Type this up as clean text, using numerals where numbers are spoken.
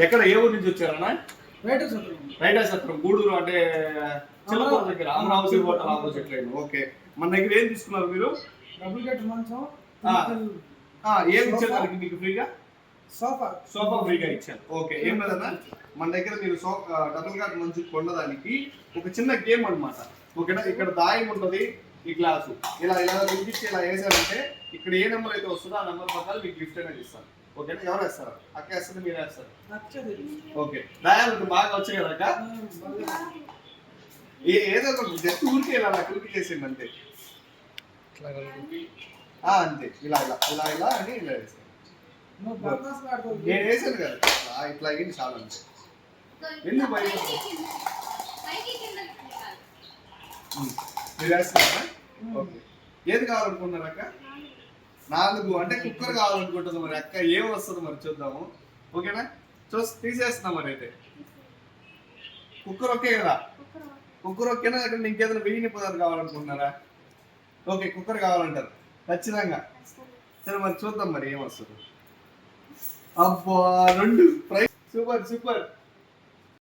ఎక్కడ ఏ ఊరు నుంచి వచ్చారన్నా? రైటర్ సత్రం గూడూరు అంటే చిలకూరు దగ్గర Amaravati hotel opposite line. Okay, మన దగ్గర ఏం తీసుకున్నారు మీరు? డబుల్ బెడ్ మంచం ఏం ఇచ్చారు దానికి మీకు ఫ్రీగా? సోఫా ఫ్రీగా ఇచ్చారు. ఓకే, ఏం లేదన్నా మన దగ్గర మీరు డబుల్ కాట్ మంచి కొన్నదానికి ఒక చిన్న గేమ్ అన్నమాట. ఓకేనా, ఇక్కడ దాయం ఉంటుంది, ఈ గ్లాసు ఇలా ఇలా వినిపించి ఇలా వేసారంటే ఇక్కడ ఏ నెంబర్ అయితే వస్తుందో ఆ నెంబర్ ప్రకారం మీకు గిఫ్ట్ అనేది ఇస్తాను. ఓకేనా, ఎవరు వేస్తారు? అక్క వేస్తుంది, మీరు వేస్తారు? ఓకే, దాయాలు బాగా వచ్చాయి కదా అక్క? ఏదో ఒక జస్ట్ ఊరికే ఇలా క్లిక్ చేసింది అంతే. అంతే, ఇలా ఇలా ఇలా ఇలా అని ఇలా వేసాను. నేను వేసాను కదా ఇట్లా అయ్యింది చాలా. అంతే, ఎందుకు భయం? మీరు వేస్తున్నారా? ఓకే, ఏది కావాలనుకున్నారు అక్క? 4 అంటే కుక్కర్ కావాలనుకుంటుంది. మరి అక్క ఏం వస్తుంది మరి చూద్దాము. ఓకేనా, తీసేస్తున్నాం మరి. అయితే కుక్కర్ ఓకే కదా? కుక్కర్ ఓకేనా? ఇక్కడ ఇంకేదైనా బియ్యని పదార్థం కావాలనుకుంటున్నారా? ఓకే, కుక్కర్ కావాలంటారు ఖచ్చితంగా. సరే మరి చూద్దాం మరి ఏం వస్తుంది. అబ్బా 2 ప్రైస్. Super super.